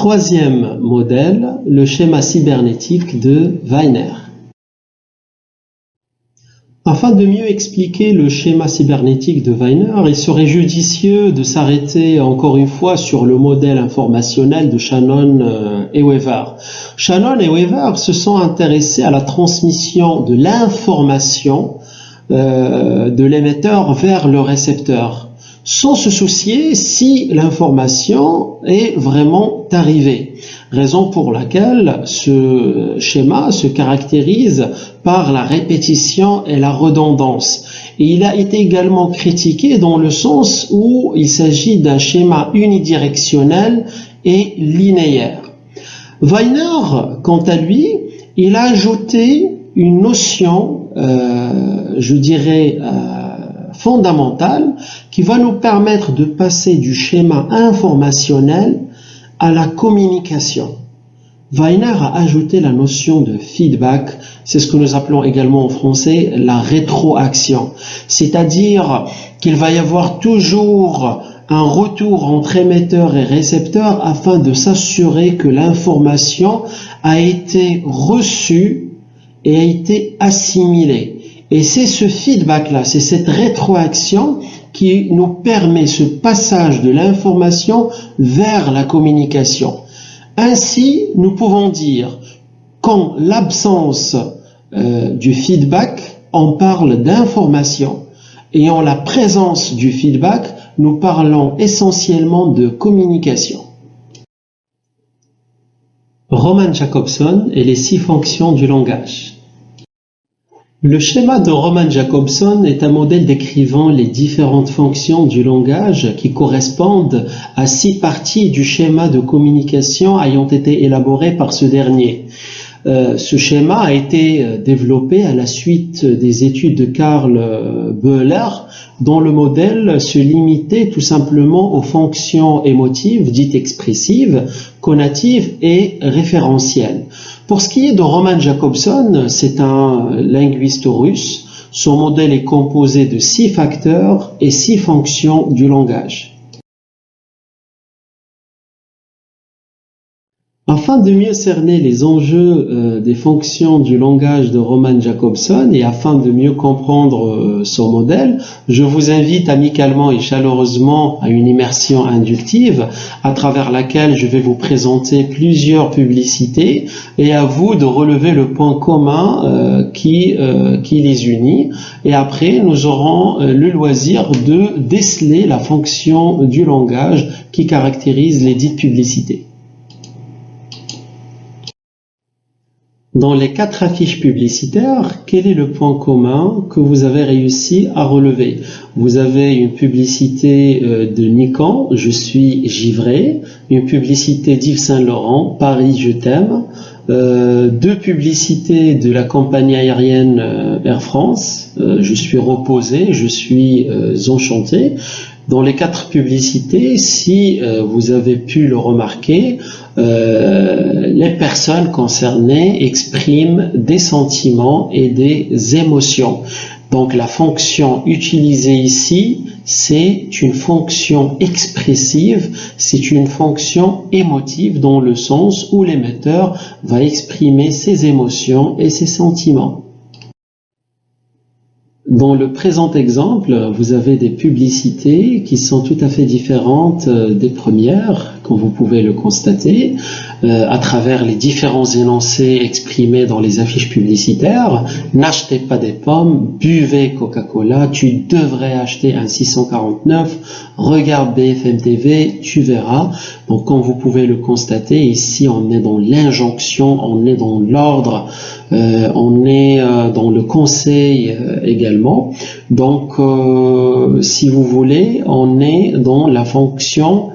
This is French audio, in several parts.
Troisième modèle, le schéma cybernétique de Wiener. Afin de mieux expliquer le schéma cybernétique de Wiener, il serait judicieux de s'arrêter encore une fois sur le modèle informationnel de Shannon et Weaver. Shannon et Weaver se sont intéressés à la transmission de l'information de l'émetteur vers le récepteur, sans se soucier si l'information est vraiment arrivée. Raison pour laquelle ce schéma se caractérise par la répétition et la redondance. Et il a été également critiqué dans le sens où il s'agit d'un schéma unidirectionnel et linéaire. Wiener, quant à lui, il a ajouté une notion, fondamentale, qui va nous permettre de passer du schéma informationnel à la communication. Wiener a ajouté la notion de feedback, c'est ce que nous appelons également en français la rétroaction. C'est-à-dire qu'il va y avoir toujours un retour entre émetteur et récepteur afin de s'assurer que l'information a été reçue et a été assimilée. Et c'est ce feedback-là, c'est cette rétroaction qui nous permet ce passage de l'information vers la communication. Ainsi, nous pouvons dire qu'en l'absence du feedback, on parle d'information. Et en la présence du feedback, nous parlons essentiellement de communication. Roman Jakobson et les 6 fonctions du langage. Le schéma de Roman Jakobson est un modèle décrivant les différentes fonctions du langage qui correspondent à 6 parties du schéma de communication ayant été élaboré par ce dernier. Ce schéma a été développé à la suite des études de Karl Böhler, dont le modèle se limitait tout simplement aux fonctions émotives, dites expressives, conatives et référentielles. Pour ce qui est de Roman Jakobson, c'est un linguiste russe. Son modèle est composé de 6 facteurs et 6 fonctions du langage. Afin de mieux cerner les enjeux des fonctions du langage de Roman Jakobson et afin de mieux comprendre son modèle, je vous invite amicalement et chaleureusement à une immersion inductive à travers laquelle je vais vous présenter plusieurs publicités et à vous de relever le point commun qui les unit. Et après, nous aurons le loisir de déceler la fonction du langage qui caractérise les dites publicités. Dans les 4 affiches publicitaires, quel est le point commun que vous avez réussi à relever? Vous avez une publicité de Nikon, je suis givré, une publicité d'Yves Saint Laurent, Paris, je t'aime, 2 publicités de la compagnie aérienne Air France, je suis reposé, je suis enchanté. Dans les 4 publicités, si vous avez pu le remarquer, les personnes concernées expriment des sentiments et des émotions. Donc la fonction utilisée ici, c'est une fonction expressive, c'est une fonction émotive dans le sens où l'émetteur va exprimer ses émotions et ses sentiments. Dans le présent exemple, vous avez des publicités qui sont tout à fait différentes des premières, comme vous pouvez le constater, à travers les différents énoncés exprimés dans les affiches publicitaires. N'achetez pas des pommes, buvez Coca-Cola, tu devrais acheter un 649, regarde BFM TV, tu verras. Donc comme vous pouvez le constater, ici on est dans l'injonction, on est dans l'ordre, on est dans le conseil également. Donc si vous voulez, on est dans la fonction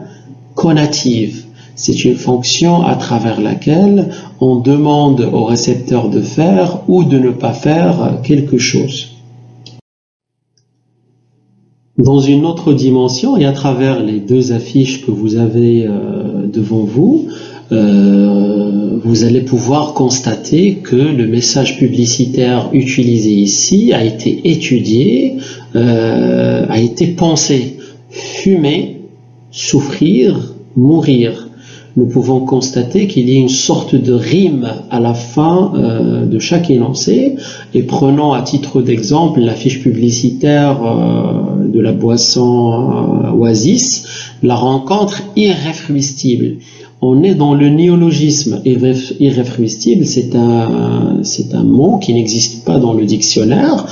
conative. C'est une fonction à travers laquelle on demande au récepteur de faire ou de ne pas faire quelque chose. Dans une autre dimension et à travers les 2 affiches que vous avez devant vous, vous allez pouvoir constater que le message publicitaire utilisé ici a été étudié, a été pensé. Fumer, souffrir, mourir. nous pouvons constater qu'il y a une sorte de rime à la fin de chaque énoncé. Et prenons à titre d'exemple l'affiche publicitaire de la boisson Oasis, la rencontre irréfructible. On est dans le néologisme. Irréfructible, c'est un mot qui n'existe pas dans le dictionnaire,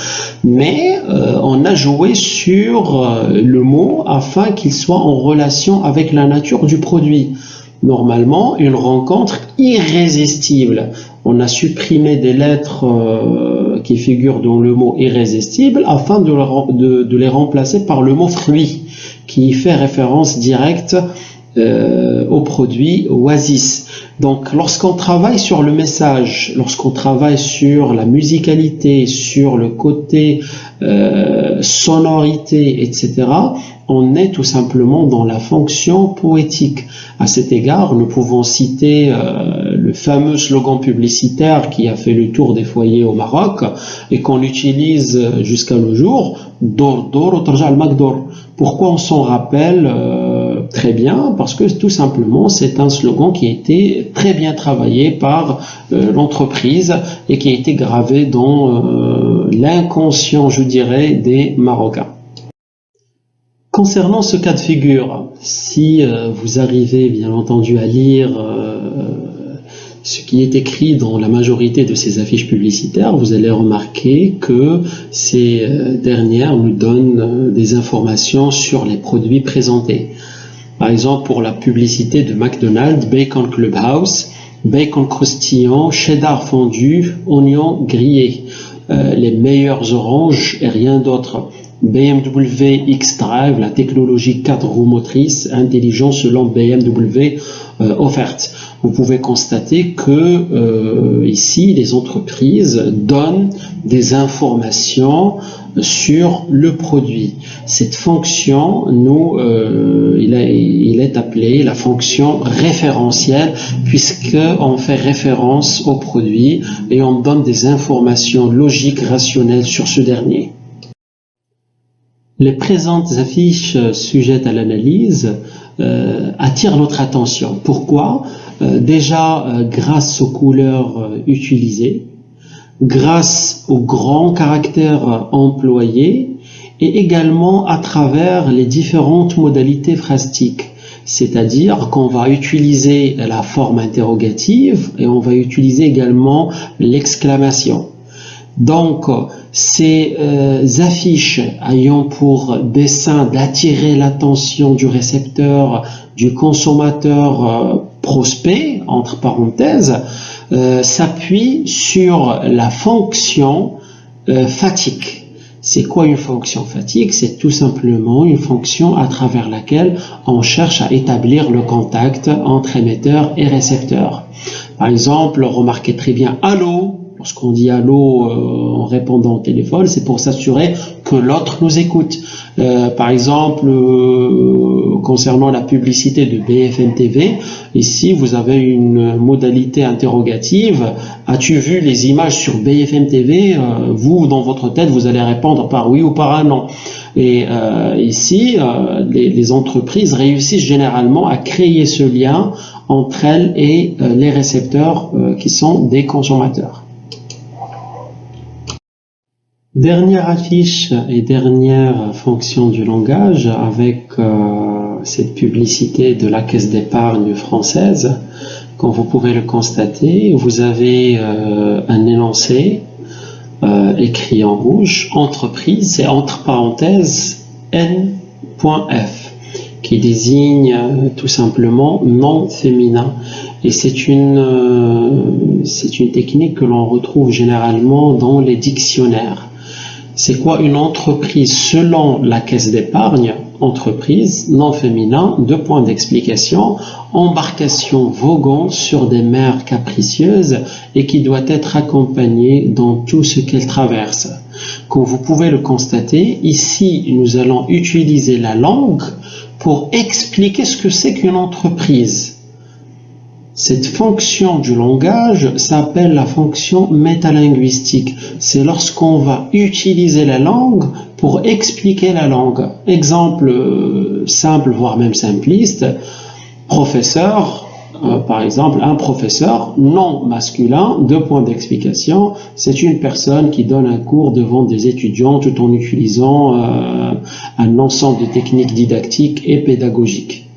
mais on a joué sur le mot afin qu'il soit en relation avec la nature du produit. Normalement, une rencontre irrésistible. On a supprimé des lettres qui figurent dans le mot irrésistible afin de les remplacer par le mot fruit, qui fait référence directe au produit Oasis. Donc, lorsqu'on travaille sur le message, lorsqu'on travaille sur la musicalité, sur le côté sonorité, etc., on est tout simplement dans la fonction poétique. À cet égard, nous pouvons citer le fameux slogan publicitaire qui a fait le tour des foyers au Maroc et qu'on utilise jusqu'à nos jours, Dor Dor Otarja al-Magdor. Pourquoi on s'en rappelle très bien? Parce que tout simplement, c'est un slogan qui a été très bien travaillé par l'entreprise et qui a été gravé dans l'inconscient, je dirais, des Marocains. Concernant ce cas de figure, si vous arrivez bien entendu à lire ce qui est écrit dans la majorité de ces affiches publicitaires, vous allez remarquer que ces dernières nous donnent des informations sur les produits présentés. Par exemple, pour la publicité de McDonald's, Bacon Clubhouse, bacon croustillant, cheddar fondu, oignon grillé, les meilleures oranges et rien d'autre. BMW X-Drive, la technologie 4 roues motrices intelligente selon BMW offerte. Vous pouvez constater que ici, les entreprises donnent des informations sur le produit. Cette fonction, il est appelé la fonction référentielle puisqu'on fait référence au produit et on donne des informations logiques, rationnelles sur ce dernier. Les présentes affiches sujettes à l'analyse attirent notre attention. Pourquoi? Déjà, grâce aux couleurs utilisées, grâce aux grands caractères employés et également à travers les différentes modalités phrastiques. C'est-à-dire qu'on va utiliser la forme interrogative et on va utiliser également l'exclamation. Donc, ces affiches ayant pour dessein d'attirer l'attention du récepteur, du consommateur prospect, entre parenthèses, s'appuient sur la fonction fatigue. C'est quoi une fonction fatigue? C'est tout simplement une fonction à travers laquelle on cherche à établir le contact entre émetteur et récepteur. Par exemple, remarquez très bien « Allô ». Lorsqu'on dit allô en répondant au téléphone, c'est pour s'assurer que l'autre nous écoute. Par exemple, concernant la publicité de BFM TV, ici vous avez une modalité interrogative. As-tu vu les images sur BFM TV? Vous, dans votre tête, vous allez répondre par oui ou par un non. Et ici, les entreprises réussissent généralement à créer ce lien entre elles et les récepteurs qui sont des consommateurs. Dernière affiche et dernière fonction du langage avec cette publicité de la Caisse d'épargne française. Comme vous pouvez le constater, vous avez un énoncé écrit en rouge, entreprise, c'est entre parenthèses N.F qui désigne tout simplement nom féminin. Et c'est une technique que l'on retrouve généralement dans les dictionnaires. C'est quoi une entreprise? Selon la caisse d'épargne, entreprise, nom féminin, 2 points d'explication, embarcation voguant sur des mers capricieuses et qui doit être accompagnée dans tout ce qu'elle traverse. Comme vous pouvez le constater, ici nous allons utiliser la langue pour expliquer ce que c'est qu'une entreprise. Cette fonction du langage s'appelle la fonction métalinguistique. C'est lorsqu'on va utiliser la langue pour expliquer la langue. Exemple simple, voire même simpliste, professeur, par exemple, un professeur non masculin, 2 points d'explication, c'est une personne qui donne un cours devant des étudiants tout en utilisant un ensemble de techniques didactiques et pédagogiques.